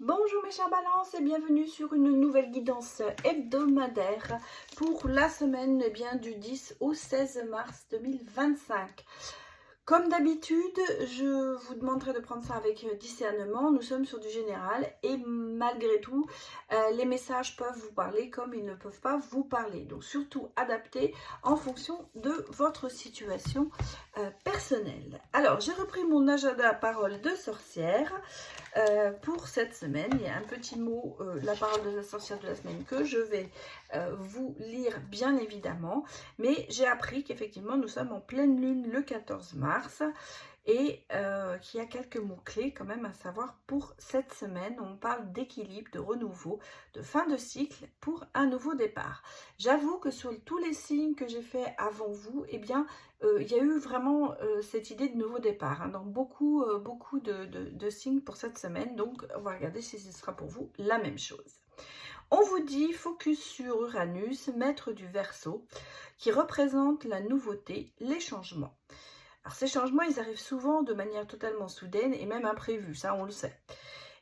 Bonjour mes chers balances et bienvenue sur une nouvelle guidance hebdomadaire pour la semaine du 10 au 16 mars 2025. Comme d'habitude, je vous demanderai de prendre ça avec discernement. Nous sommes sur du général et malgré tout, les messages peuvent vous parler comme ils ne peuvent pas vous parler. Donc surtout adaptez en fonction de votre situation personnelle. Alors, j'ai repris mon agenda parole de sorcière pour cette semaine. Il y a un petit mot, la parole de la sorcière de la semaine que je vais vous lire bien évidemment. Mais j'ai appris qu'effectivement, nous sommes en pleine lune le 14 mars et qu'il y a quelques mots-clés quand même à savoir pour cette semaine. On parle d'équilibre, de renouveau, de fin de cycle pour un nouveau départ. J'avoue que sur tous les signes que j'ai fait avant vous, eh bien, il y a eu vraiment cette idée de nouveau départ hein, dans beaucoup de signes pour cette semaine. Donc, on va regarder si ce sera pour vous la même chose. On vous dit focus sur Uranus, maître du Verseau, qui représente la nouveauté, les changements. Alors ces changements, ils arrivent souvent de manière totalement soudaine et même imprévue, ça on le sait.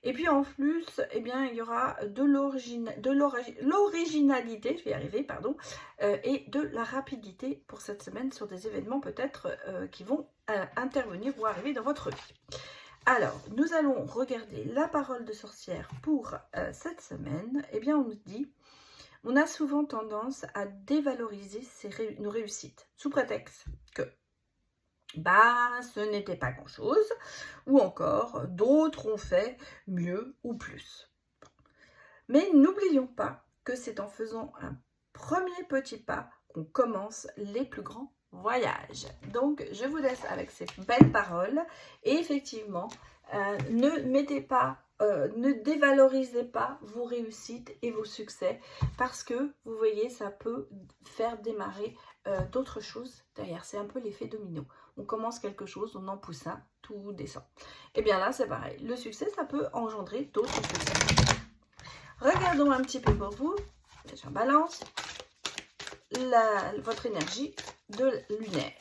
Et puis en plus, eh bien, il y aura de l'originalité, je vais y arriver, pardon, et de la rapidité pour cette semaine sur des événements peut-être qui vont intervenir ou arriver dans votre vie. Alors, nous allons regarder la parole de sorcière pour cette semaine. Eh bien, on nous dit, on a souvent tendance à dévaloriser nos réussites, sous prétexte que ce n'était pas grand-chose, ou encore, d'autres ont fait mieux ou plus. Mais n'oublions pas que c'est en faisant un premier petit pas qu'on commence les plus grands voyages. Donc, je vous laisse avec ces belles paroles. Et effectivement, ne dévalorisez pas vos réussites et vos succès parce que, vous voyez, ça peut faire démarrer d'autres choses derrière. C'est un peu l'effet domino. On commence quelque chose, on en pousse un, tout descend. Et bien là, c'est pareil. Le succès, ça peut engendrer d'autres succès. Regardons un petit peu pour vous, déjà balance, votre énergie de lunaire.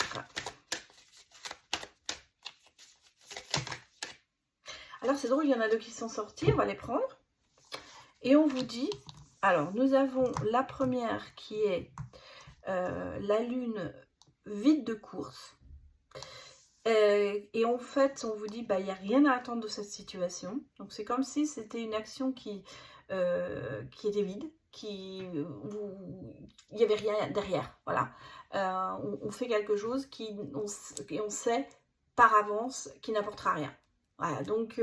Alors c'est drôle, il y en a deux qui sont sortis, on va les prendre. Et on vous dit, alors nous avons la première qui est la lune vide de course. Et en fait, on vous dit, il n'y a rien à attendre de cette situation. Donc c'est comme si c'était une action qui était vide, il n'y avait rien derrière. Voilà. On fait quelque chose et on sait par avance qui n'apportera rien. Voilà, donc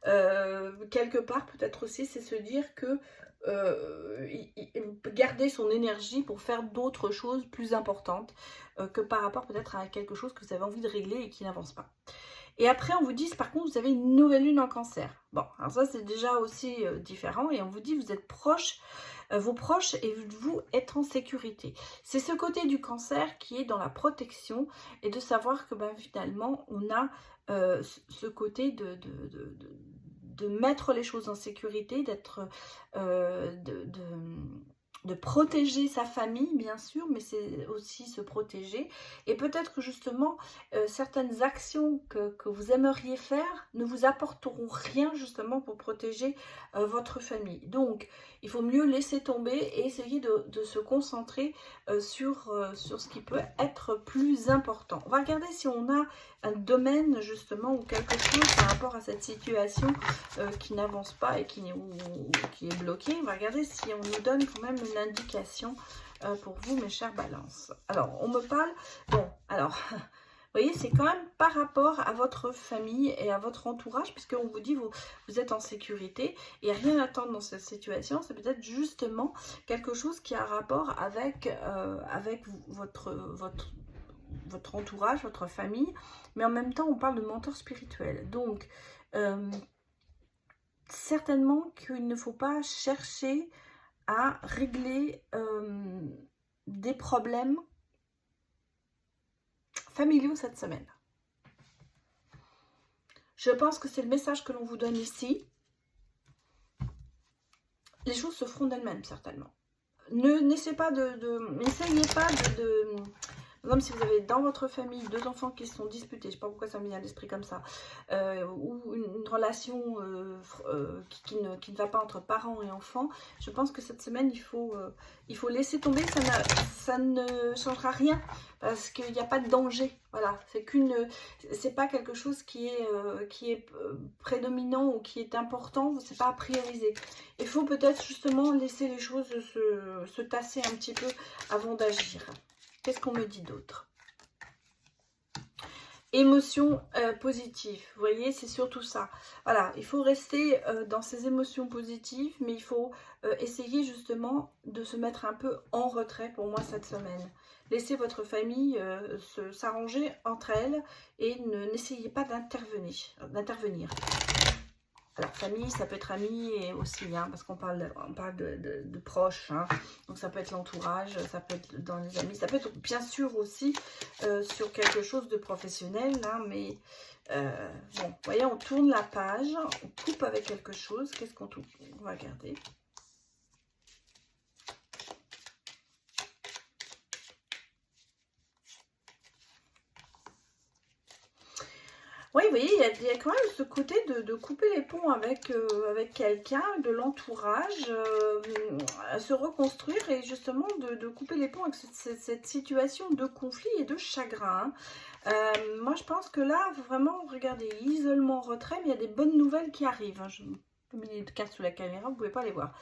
quelque part peut-être aussi c'est se dire que garder son énergie pour faire d'autres choses plus importantes que par rapport peut-être à quelque chose que vous avez envie de régler et qui n'avance pas. Et après on vous dit par contre vous avez une nouvelle lune en cancer. Bon, alors ça c'est déjà aussi différent et on vous dit vous êtes proche, vos proches et vous être en sécurité. C'est ce côté du cancer qui est dans la protection et de savoir que finalement on a ce côté de mettre les choses en sécurité, d'être de protéger sa famille, bien sûr, mais c'est aussi se protéger. Et peut-être que justement, certaines actions que vous aimeriez faire ne vous apporteront rien justement pour protéger votre famille. Donc, il faut mieux laisser tomber et essayer de se concentrer sur ce qui peut être plus important. On va regarder si on a un domaine justement ou quelque chose par rapport à cette situation qui n'avance pas et qui est bloqué. On va regarder si on nous donne quand même une indication pour vous, mes chères balances. Alors, on me parle... Bon, alors... Vous voyez, c'est quand même par rapport à votre famille et à votre entourage, puisqu'on vous dit vous êtes en sécurité et rien à attendre dans cette situation. C'est peut-être justement quelque chose qui a rapport avec votre entourage, votre famille, mais en même temps, on parle de mentor spirituel. Donc, certainement qu'il ne faut pas chercher à régler des problèmes familiaux cette semaine. Je pense que c'est le message que l'on vous donne ici. Les choses se feront d'elles-mêmes certainement. N'essayez pas Par exemple, si vous avez dans votre famille 2 enfants qui se sont disputés, je ne sais pas pourquoi ça me vient à l'esprit comme ça, ou une relation qui ne va pas entre parents et enfants, je pense que cette semaine, il faut laisser tomber, ça ne changera rien, parce qu'il n'y a pas de danger. Voilà, c'est pas quelque chose qui est prédominant ou qui est important, c'est pas à prioriser. Il faut peut-être justement laisser les choses se tasser un petit peu avant d'agir. Qu'est-ce qu'on me dit d'autre? Émotions positives, vous voyez, c'est surtout ça. Voilà, il faut rester dans ces émotions positives, mais il faut essayer justement de se mettre un peu en retrait pour moi cette semaine. Laissez votre famille s'arranger entre elles et n'essayez pas d'intervenir. Alors, famille, ça peut être amis et aussi, hein, parce qu'on parle de proches, hein. Donc ça peut être l'entourage, ça peut être dans les amis, ça peut être bien sûr aussi sur quelque chose de professionnel, hein, mais bon, vous voyez, on tourne la page, on coupe avec quelque chose. Qu'est-ce qu'on touche? On va regarder. Oui, vous voyez, il y a quand même ce côté de couper les ponts avec quelqu'un, de l'entourage, se reconstruire et justement de couper les ponts avec cette situation de conflit et de chagrin. Moi, je pense que là, vraiment, regardez, isolement, retrait, mais il y a des bonnes nouvelles qui arrivent. Hein. Je mets les cartes sous la caméra, vous ne pouvez pas les voir.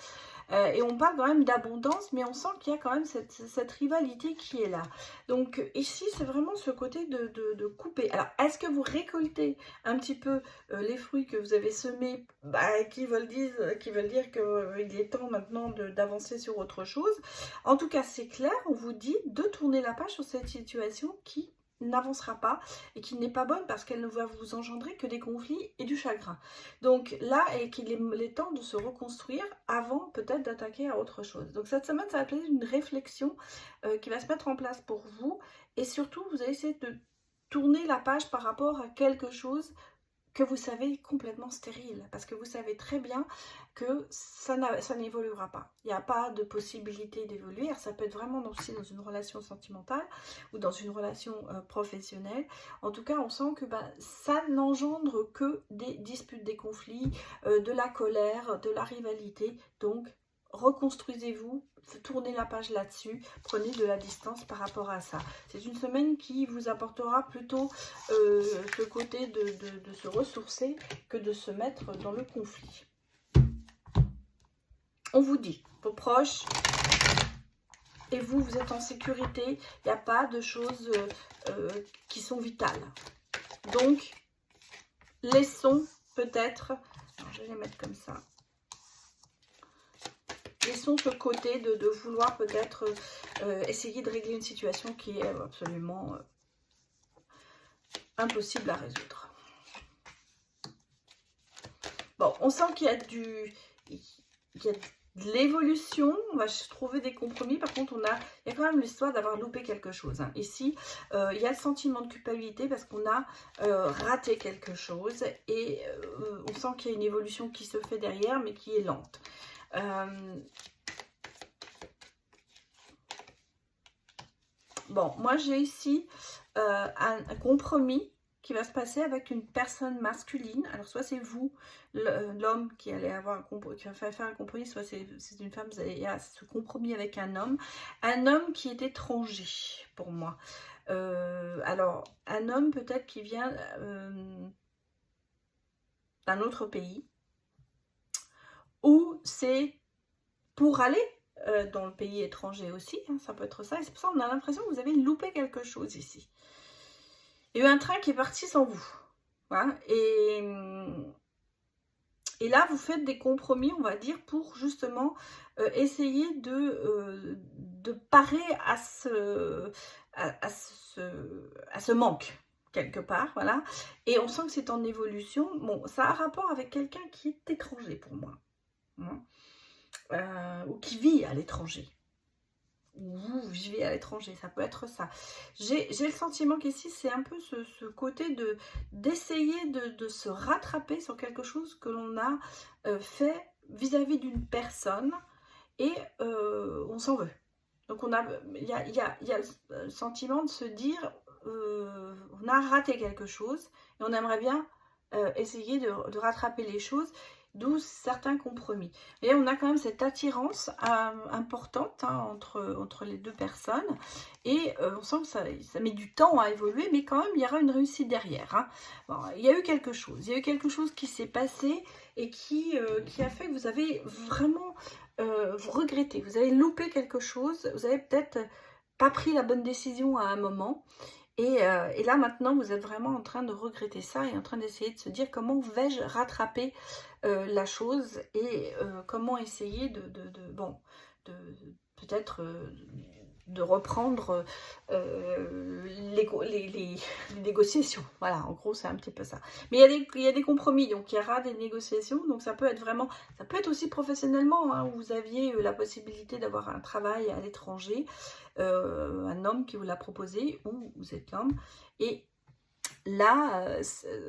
Et on parle quand même d'abondance, mais on sent qu'il y a quand même cette rivalité qui est là. Donc ici, c'est vraiment ce côté de couper. Alors, est-ce que vous récoltez un petit peu les fruits que vous avez semés, qui veulent dire qu'il est temps maintenant d'avancer sur autre chose? En tout cas, c'est clair, on vous dit de tourner la page sur cette situation qui n'avancera pas et qui n'est pas bonne parce qu'elle ne va vous engendrer que des conflits et du chagrin. Donc là, et qu'il est temps de se reconstruire avant peut-être d'attaquer à autre chose. Donc cette semaine, ça va être une réflexion qui va se mettre en place pour vous et surtout, vous allez essayer de tourner la page par rapport à quelque chose que vous savez complètement stérile, parce que vous savez très bien que ça n'évoluera pas. Il n'y a pas de possibilité d'évoluer. Ça peut être vraiment aussi dans une relation sentimentale ou dans une relation professionnelle. En tout cas, on sent que ça n'engendre que des disputes, des conflits, de la colère, de la rivalité. Donc, reconstruisez-vous, tournez la page là-dessus, prenez de la distance par rapport à ça. C'est une semaine qui vous apportera plutôt ce côté de se ressourcer que de se mettre dans le conflit. On vous dit, vos proches et vous, vous êtes en sécurité, il n'y a pas de choses qui sont vitales. Donc, laissons peut-être, je vais les mettre comme ça, laissons ce côté de vouloir peut-être essayer de régler une situation qui est absolument impossible à résoudre. Bon, on sent qu'il y a de l'évolution, on va trouver des compromis. Par contre, il y a quand même l'histoire d'avoir loupé quelque chose. Hein. Ici, il y a le sentiment de culpabilité parce qu'on a raté quelque chose et on sent qu'il y a une évolution qui se fait derrière, mais qui est lente. Bon, moi j'ai ici un compromis qui va se passer avec une personne masculine. Alors soit c'est vous, l'homme qui allait avoir qui va faire un compromis, soit c'est une femme, vous allez ce compromis avec un homme qui est étranger pour moi. Alors un homme peut-être qui vient d'un autre pays, ou c'est pour aller dans le pays étranger aussi, hein, ça peut être ça, et c'est pour ça qu'on a l'impression que vous avez loupé quelque chose ici. Il y a eu un train qui est parti sans vous, voilà, et là vous faites des compromis, on va dire, pour justement essayer de parer à ce manque quelque part, voilà, et on sent que c'est en évolution. Bon, ça a rapport avec quelqu'un qui est étranger pour moi, hein. Ou qui vit à l'étranger, ou vous vivez à l'étranger, ça peut être ça. J'ai le sentiment qu'ici c'est un peu ce côté d'essayer de se rattraper sur quelque chose que l'on a fait vis-à-vis d'une personne et on s'en veut. Donc il y a le sentiment de se dire, on a raté quelque chose et on aimerait bien essayer de rattraper les choses, d'où certains compromis. Et on a quand même cette attirance importante hein, entre les deux personnes, et on sent que ça met du temps à évoluer, mais quand même il y aura une réussite derrière. Hein. Bon, il y a eu quelque chose qui s'est passé et qui a fait que vous avez vraiment vous regrettez, vous avez loupé quelque chose, vous avez peut-être pas pris la bonne décision à un moment. Et là, maintenant, vous êtes vraiment en train de regretter ça et en train d'essayer de se dire comment vais-je rattraper la chose et comment essayer de peut-être de reprendre les négociations. Voilà, en gros, c'est un petit peu ça. Mais il y a des compromis, donc il y aura des négociations. Donc ça peut être vraiment, ça peut être aussi professionnellement, hein, où vous aviez la possibilité d'avoir un travail à l'étranger, un homme qui vous l'a proposé, ou vous êtes l'homme. Et là,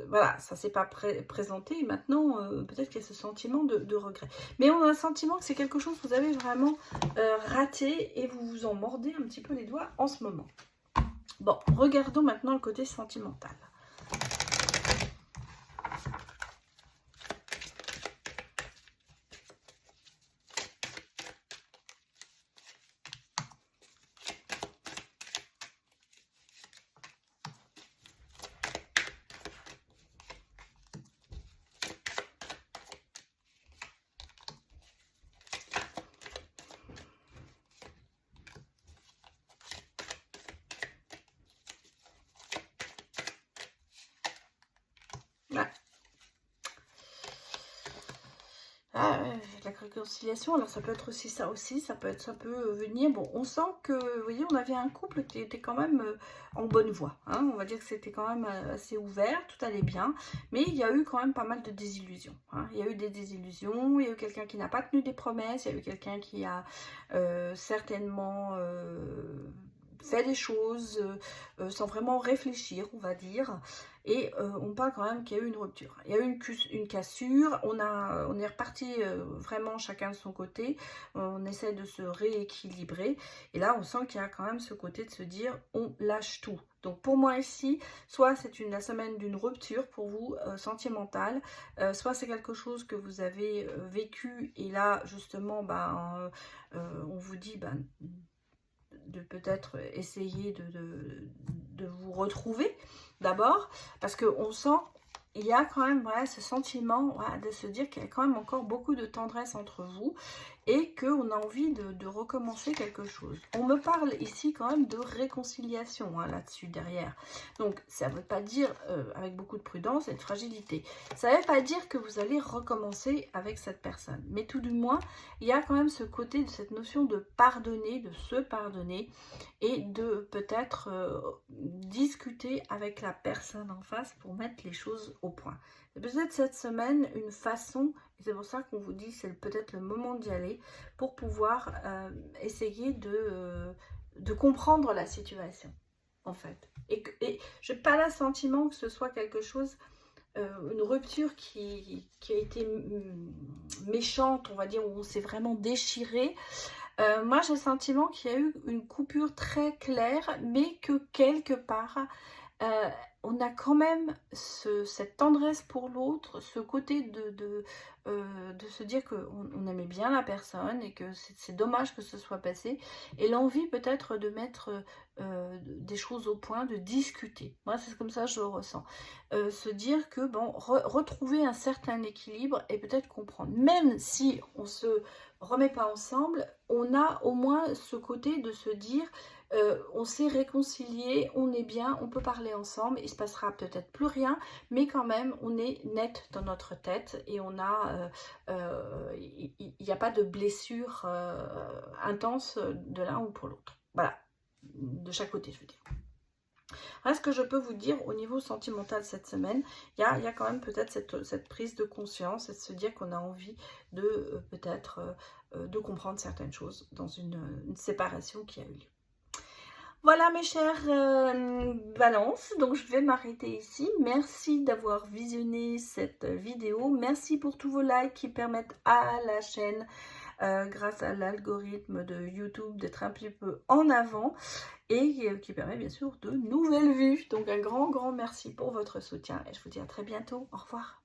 voilà, ça ne s'est pas présenté. Et maintenant, peut-être qu'il y a ce sentiment de regret. Mais on a un sentiment que c'est quelque chose que vous avez vraiment raté et vous vous en mordez un petit peu les doigts en ce moment. Bon, regardons maintenant le côté sentimental. Ouais. La réconciliation, alors ça peut être aussi ça aussi, ça peut venir, bon, on sent que, vous voyez, on avait un couple qui était quand même en bonne voie, hein, on va dire que c'était quand même assez ouvert, tout allait bien, mais il y a eu quand même pas mal de désillusions, hein. Il y a eu des désillusions, il y a eu quelqu'un qui n'a pas tenu des promesses, il y a eu quelqu'un qui a certainement fait des choses sans vraiment réfléchir, on va dire. Et on parle quand même qu'il y a eu une rupture. Il y a eu une cassure, on est reparti vraiment chacun de son côté, on essaie de se rééquilibrer. Et là, on sent qu'il y a quand même ce côté de se dire, on lâche tout. Donc pour moi ici, soit c'est la semaine d'une rupture pour vous, sentimentale, soit c'est quelque chose que vous avez vécu et là justement, on vous dit de peut-être essayer de vous retrouver d'abord, parce qu'on sent, il y a quand même ce sentiment de se dire qu'il y a quand même encore beaucoup de tendresse entre vous et qu'on a envie de recommencer quelque chose. On me parle ici quand même de réconciliation là-dessus derrière. Donc ça ne veut pas dire, avec beaucoup de prudence et de fragilité, ça ne veut pas dire que vous allez recommencer avec cette personne. Mais tout du moins, il y a quand même ce côté de cette notion de pardonner, de se pardonner et de peut-être discuter avec la personne en face pour mettre les choses au point. C'est peut-être cette semaine une façon, et c'est pour ça qu'on vous dit c'est peut-être le moment d'y aller, pour pouvoir essayer de comprendre la situation, en fait. Et je n'ai pas le sentiment que ce soit quelque chose, une rupture qui a été méchante, on va dire, où on s'est vraiment déchiré. Moi, j'ai le sentiment qu'il y a eu une coupure très claire, mais que quelque part, on a quand même cette tendresse pour l'autre, ce côté de se dire qu'on aimait bien la personne et que c'est dommage que ce soit passé, et l'envie peut-être de mettre des choses au point, de discuter. Moi, c'est comme ça que je le ressens. Se dire que, retrouver un certain équilibre et peut-être comprendre. Même si on se remet pas ensemble, on a au moins ce côté de se dire on s'est réconcilié, on est bien, on peut parler ensemble, il se passera peut-être plus rien, mais quand même on est net dans notre tête et on a, il n'y a pas de blessure intense de l'un ou pour l'autre. Voilà, de chaque côté, je veux dire. Voilà ce que je peux vous dire au niveau sentimental cette semaine. Il y a quand même peut-être cette prise de conscience et de se dire qu'on a envie de peut-être de comprendre certaines choses dans une séparation qui a eu lieu. Voilà mes chères balances, donc je vais m'arrêter ici. Merci d'avoir visionné cette vidéo. Merci pour tous vos likes qui permettent à la chaîne grâce à l'algorithme de YouTube d'être un petit peu en avant et qui permet bien sûr de nouvelles vues. Donc un grand merci pour votre soutien et je vous dis à très bientôt. Au revoir.